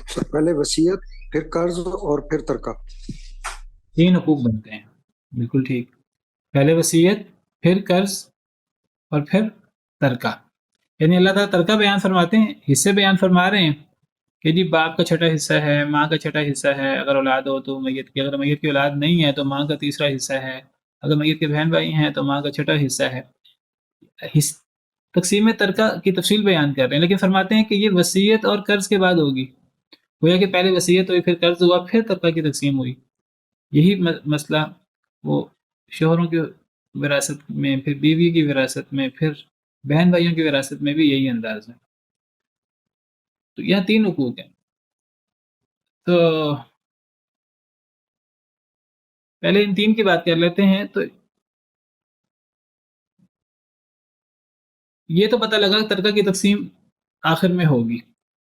سر پہلے وصیت، پھر قرض اور پھر ترکہ، 3 حقوق بنتے ہیں، بالکل ٹھیک۔ پہلے وصیت، پھر قرض اور پھر ترکہ، یعنی اللہ تعالیٰ ترکہ بیان فرماتے ہیں، حصے بیان فرما رہے ہیں کہ جی باپ کا چھٹا حصہ ہے، ماں کا چھٹا حصہ ہے اگر اولاد ہو تو میت کی، اگر میت کی اولاد نہیں ہے تو ماں کا تیسرا حصہ ہے، اگر میت کے بہن بھائی ہیں تو ماں کا چھٹا حصہ ہے۔ تقسیم ترکہ کی تفصیل بیان کر رہے ہیں، لیکن فرماتے ہیں کہ یہ وصیت اور قرض کے بعد ہوگی، گویا کہ پہلے وصیت ہوئی، پھر قرض ہوا، پھر ترکہ کی تقسیم ہوئی۔ یہی مسئلہ وہ شوہروں کی وراثت میں، پھر بیوی کی وراثت میں، پھر بہن بھائیوں کی وراثت میں بھی یہی انداز ہے۔ تو یہاں 3 حقوق ہیں۔ تو پہلے ان 3 کی بات کر لیتے ہیں۔ تو یہ تو پتہ لگا کہ ترکہ کی تقسیم آخر میں ہوگی،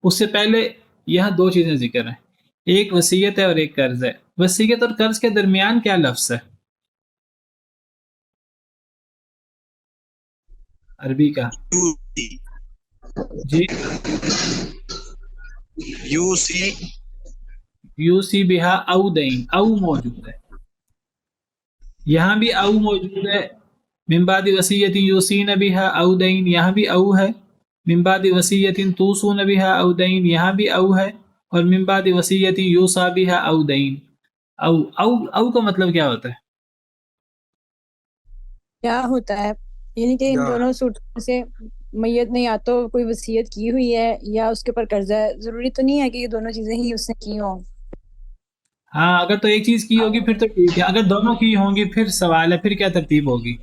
اس سے پہلے یہاں 2 چیزیں ذکر ہیں، ایک وصیت ہے اور ایک قرض ہے۔ وصیت اور قرض کے درمیان کیا لفظ ہے عربی کا؟ جی یوسی بہا او دین، او موجود ہے، یہاں بھی او موجود ہے، من بعد وصیت یوصین بہا او دین، یہاں بھی او ہے، من بعد وصیت توصون بہا او دین، یہاں بھی او ہے، اور من بعد وصیت یوصی بہا او دین۔ او او او کا مطلب کیا ہوتا ہے؟ کیا ہوتا ہے، یعنی کہ ان دونوں صورتوں سے میت نے یا تو کوئی وصیت کی ہوئی ہے یا اس کے اوپر قرضہ ہے، ضروری تو نہیں ہے کہ یہ دونوں چیزیں ہی اس نے کی ہوں۔ ہاں اگر تو ایک چیز کی ہوگی پھر تو ٹھیک ہے، اگر دونوں کی ہوں گی پھر سوال ہے پھر کیا ترتیب ہوگی؟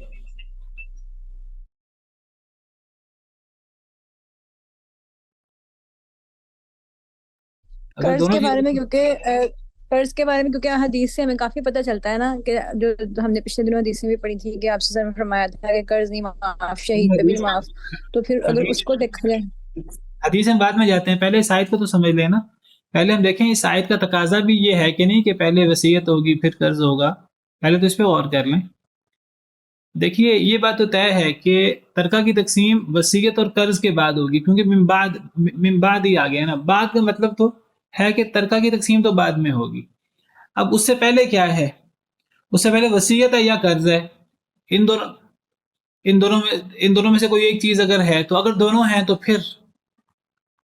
اگر قرض دونوں کے بارے میں چیزیں، قرض کے بارے میں کیونکہ حدیث سے ہمیں کافی پتہ چلتا ہے نا، کہ جو ہم نے پچھلے دنوں حدیث میں بھی پڑھی تھی کہ آپ سے فرمایا تھا کہ قرض نہیں معاف، شہید پہ بھی نہیں معاف، تو پھر اگر اس کو دیکھا جائے، حدیث میں بعد میں جاتے ہیں، پہلے اس آیت کو تو سمجھ لینا۔ پہلے ہم دیکھیں اس آیت کا تقاضا بھی یہ ہے کہ نہیں کہ پہلے وصیت ہوگی پھر قرض ہوگا، پہلے تو اس پہ غور کر لیں۔ دیکھیے یہ بات تو طے ہے کہ ترکہ کی تقسیم وصیت اور قرض کے بعد ہوگی، کیونکہ من بعد ہی آ گیا نا، بعد کا مطلب تو ہے کہ ترکہ کی تقسیم تو بعد میں ہوگی۔ اب اس سے پہلے کیا ہے؟ اس سے پہلے وصیت ہے یا قرض ہے؟ ان دونوں میں سے کوئی ایک چیز اگر ہے، تو اگر دونوں ہیں تو پھر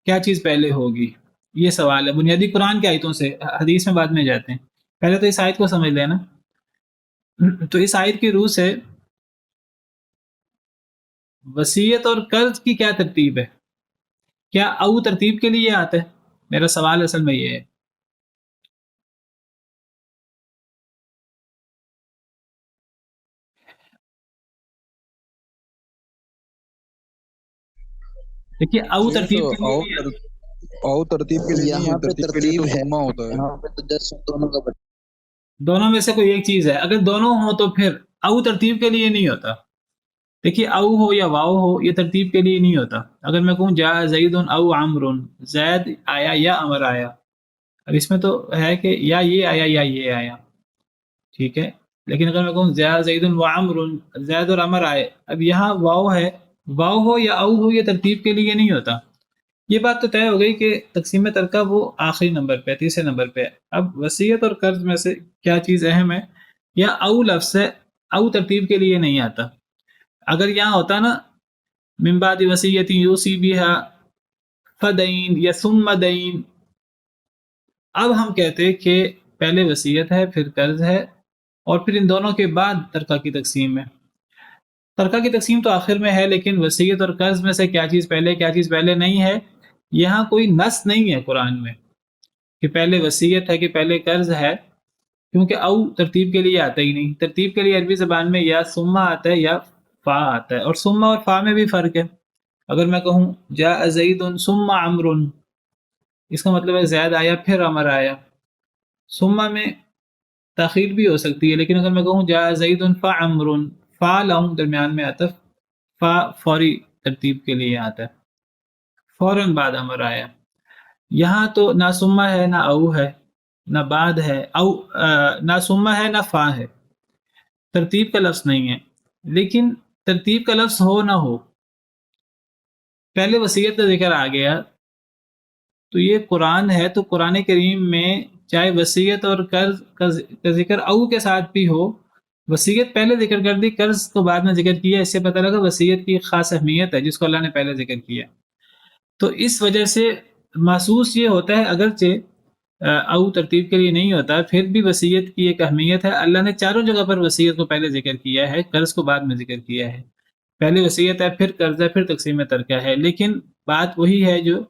کیا چیز پہلے ہوگی؟ یہ سوال ہے بنیادی قرآن کی آیتوں سے، حدیث میں بعد میں جاتے ہیں، پہلے تو اس آیت کو سمجھ لینا۔ تو اس آیت کی روح سے وصیت اور قرض کی کیا ترتیب ہے؟ کیا او ترتیب کے لیے آتا ہے؟ میرا سوال اصل میں یہ ہے۔ دیکھیے او ترتیب کے لیے، او ترتیب کے لیے نہیں ہے، یہاں پہ ترتیب کے لیے تو ترتیب ہے، ثم ہوتا ہے۔ یہاں پہ تو جسٹ دونوں کا دونوں میں سے کوئی ایک چیز ہے، اگر دونوں ہوں تو پھر او ترتیب کے لیے نہیں ہوتا۔ دیکھیے او ہو یا واو ہو یہ ترتیب کے لیے نہیں ہوتا۔ اگر میں کہوں جا زید او عمرو، زید آیا یا عمر آیا، اب اس میں تو ہے کہ یا یہ آیا یا یہ آیا، ٹھیک ہے، لیکن اگر میں کہوں جا زید و عمرو، زید اور عمر آئے، اب یہاں واو ہے، واو ہو یا او ہو یہ ترتیب کے لیے نہیں ہوتا۔ یہ بات تو طے ہو گئی کہ تقسیم ترکہ وہ آخری نمبر پہ، تیسرے نمبر پہ ہے۔ اب وصیت اور قرض میں سے کیا چیز اہم ہے؟ یا او لفظ ہے، او ترتیب کے لیے نہیں آتا۔ اگر یہاں ہوتا نا من بعد وصیت یوصی بہا فدین یا ثم دین، اب ہم کہتے کہ پہلے وصیت ہے پھر قرض ہے اور پھر ان دونوں کے بعد ترکہ کی تقسیم ہے. ترکہ کی تقسیم تو آخر میں ہے، لیکن وصیت اور قرض میں سے کیا چیز پہلے نہیں ہے، یہاں کوئی نص نہیں ہے قرآن میں کہ پہلے وصیت ہے کہ پہلے قرض ہے، کیونکہ او ترتیب کے لیے آتا ہی نہیں. ترتیب کے لیے عربی زبان میں یا ثم آتا ہے یا فا آتا ہے، اور ثم اور فا میں بھی فرق ہے. اگر میں کہوں جاء زید ثم عمرو، اس کا مطلب ہے زید آیا پھر عمر آیا. ثم میں تاخیر بھی ہو سکتی ہے، لیکن اگر میں کہوں جاء زید فعمر، فا لاؤں درمیان میں آتا، فا فوری ترتیب کے لیے آتا ہے، فوراً بعد عمر آیا. یہاں تو نہ ثم ہے نہ او ہے نہ بعد ہے، او نہ ثم ہے نہ فا ہے، ترتیب کا لفظ نہیں ہے. لیکن ترتیب کا لفظ ہو نہ ہو، پہلے وصیت کا ذکر آ گیا تو یہ قرآن ہے، تو قرآن کریم میں چاہے وصیت اور قرض کا ذکر او کے ساتھ بھی ہو، وصیت پہلے ذکر کر دی، قرض کو بعد میں ذکر کیا، اس سے پتہ لگا وصیت کی ایک خاص اہمیت ہے جس کو اللہ نے پہلے ذکر کیا. تو اس وجہ سے محسوس یہ ہوتا ہے، اگرچہ او ترتیب کے لیے نہیں ہوتا، پھر بھی وصیت کی ایک اہمیت ہے. اللہ نے چاروں جگہ پر وصیت کو پہلے ذکر کیا ہے، قرض کو بعد میں ذکر کیا ہے. پہلے وصیت ہے، پھر قرض ہے، پھر تقسیم ترکہ ہے. لیکن بات وہی ہے جو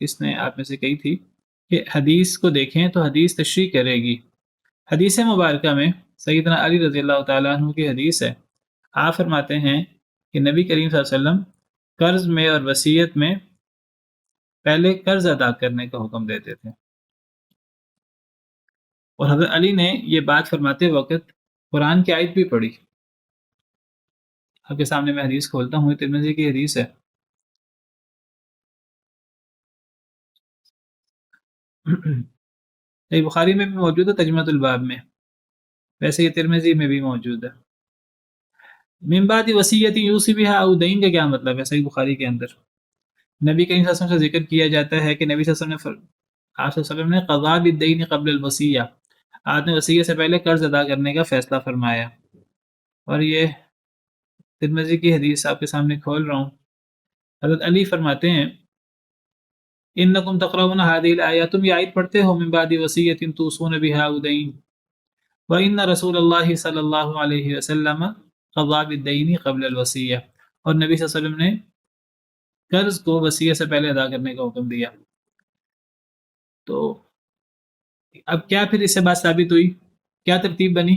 کس نے آپ میں سے کہی تھی کہ حدیث کو دیکھیں تو حدیث تشریح کرے گی. حدیث مبارکہ میں سیدنا علی رضی اللہ تعالیٰ عنہ کی حدیث ہے، آپ فرماتے ہیں کہ نبی کریم صلی اللہ علیہ وسلم قرض میں اور وصیت میں پہلے قرض ادا کرنے کا حکم دیتے تھے. اور حضرت علی نے یہ بات فرماتے وقت قرآن کی آیت بھی پڑھی. آپ کے سامنے میں حدیث کھولتا ہوں، ترمذی کی حدیث ہے. صحیح بخاری میں بھی موجود ہے، ترجمۃ الباب میں، ویسے یہ ترمذی میں بھی موجود ہے. من بعد وصیت یوصی بہا او دین کا کیا مطلب ہے؟ صحیح بخاری کے اندر نبی کریم صلی اللہ علیہ وسلم سے ذکر کیا جاتا ہے کہ نبی صلی اللہ علیہ وسلم نے قضا بالدین قبل الوصیہ، آپ نے وصیت سے پہلے قرض ادا کرنے کا فیصلہ فرمایا. اور یہ ترمذی کی حدیث آپ کے سامنے کھول رہا ہوں. حضرت علی فرماتے ہیں انکم تقرؤون هذه الآیات، تم یہ آیت پڑھتے ہو، من بعد وصیت توصون بها او دین، وان رسول اللہ صلی اللہ علیہ وسلم قضا بالدین قبل الوصیہ، اور نبی صلی اللہ علیہ وسلم نے قرض کو وصیت سے پہلے ادا کرنے کا حکم دیا. تو اب کیا پھر اس سے بات ثابت ہوئی، کیا ترتیب بنی؟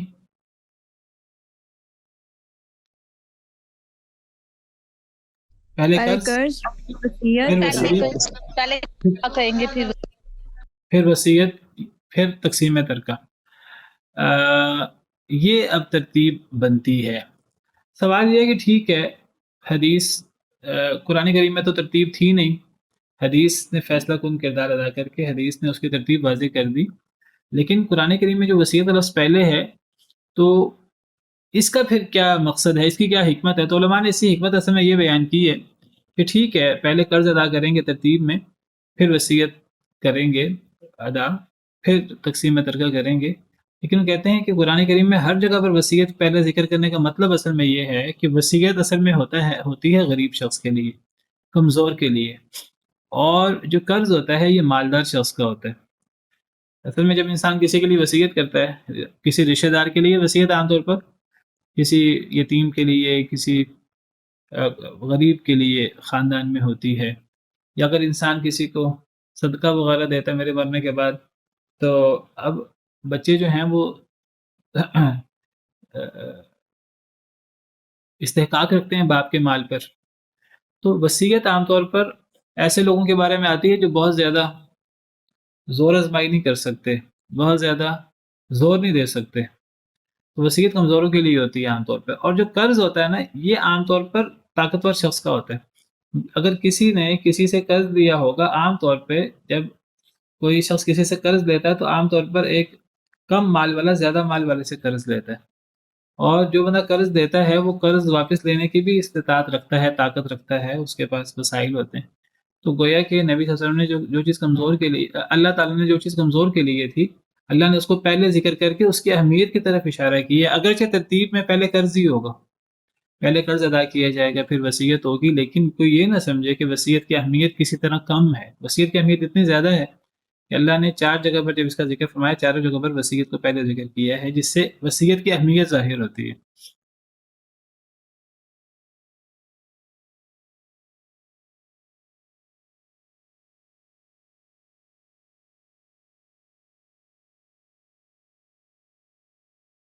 پہلے قرض، پہلے کہیں گے پھر وصیت، پھر تقسیم ترکہ. یہ اب ترتیب بنتی ہے. سوال یہ ہے کہ ٹھیک ہے، حدیث قرآن کریم میں تو ترتیب تھی نہیں، حدیث نے فیصلہ کن کردار ادا کر کے حدیث نے اس کی ترتیب واضح کر دی. لیکن قرآن کریم میں جو وصیت لفظ پہلے ہے، تو اس کا پھر کیا مقصد ہے، اس کی کیا حکمت ہے؟ تو علماء نے اسی حکمت اصل میں یہ بیان کی ہے کہ ٹھیک ہے، پہلے قرض ادا کریں گے ترتیب میں، پھر وصیت کریں گے ادا، پھر تقسیم ترکہ کریں گے. لیکن وہ کہتے ہیں کہ قرآن کریم میں ہر جگہ پر وصیت پہلے ذکر کرنے کا مطلب اصل میں یہ ہے کہ وصیت اصل میں ہوتی ہے غریب شخص کے لیے، کمزور کے لیے، اور جو قرض ہوتا ہے یہ مالدار شخص کا ہوتا ہے. اصل میں جب انسان کسی کے لیے وصیت کرتا ہے، کسی رشتہ دار کے لیے وصیت عام طور پر کسی یتیم کے لیے، کسی غریب کے لیے خاندان میں ہوتی ہے، یا اگر انسان کسی کو صدقہ وغیرہ دیتا ہے میرے مرنے کے بعد، تو اب بچے جو ہیں وہ استحقاق رکھتے ہیں باپ کے مال پر. تو وصیت عام طور پر ایسے لوگوں کے بارے میں آتی ہے جو بہت زیادہ زور آزمائی نہیں کر سکتے، بہت زیادہ زور نہیں دے سکتے. تو وصیت کمزوروں کے لیے ہوتی ہے عام طور پر. اور جو قرض ہوتا ہے نا، یہ عام طور پر طاقتور شخص کا ہوتا ہے. اگر کسی نے کسی سے قرض لیا ہوگا، عام طور پہ جب کوئی شخص کسی سے قرض لیتا ہے تو عام طور پر ایک کم مال والا زیادہ مال والے سے قرض لیتا ہے، اور جو بندہ قرض دیتا ہے وہ قرض واپس لینے کی بھی استطاعت رکھتا ہے، طاقت رکھتا ہے، اس کے پاس وسائل ہوتے ہیں. تو گویا کہ نبی صلی اللہ علیہ وسلم نے جو چیز کمزور کے لیے، اللہ تعالیٰ نے جو چیز کمزور کے لیے تھی، اللہ نے اس کو پہلے ذکر کر کے اس کی اہمیت کی طرف اشارہ کیا. اگرچہ ترتیب میں پہلے قرض ہی ہوگا، پہلے قرض ادا کیا جائے گا، پھر وصیت ہوگی، لیکن کوئی یہ نہ سمجھے کہ وصیت کی اہمیت کسی طرح کم ہے. وصیت کی اہمیت اتنی زیادہ ہے کہ اللہ نے 4 جگہ پر جب اس کا ذکر فرمایا، چاروں جگہ پر وصیت کو پہلے ذکر کیا ہے، جس سے وصیت کی اہمیت ظاہر ہوتی ہے.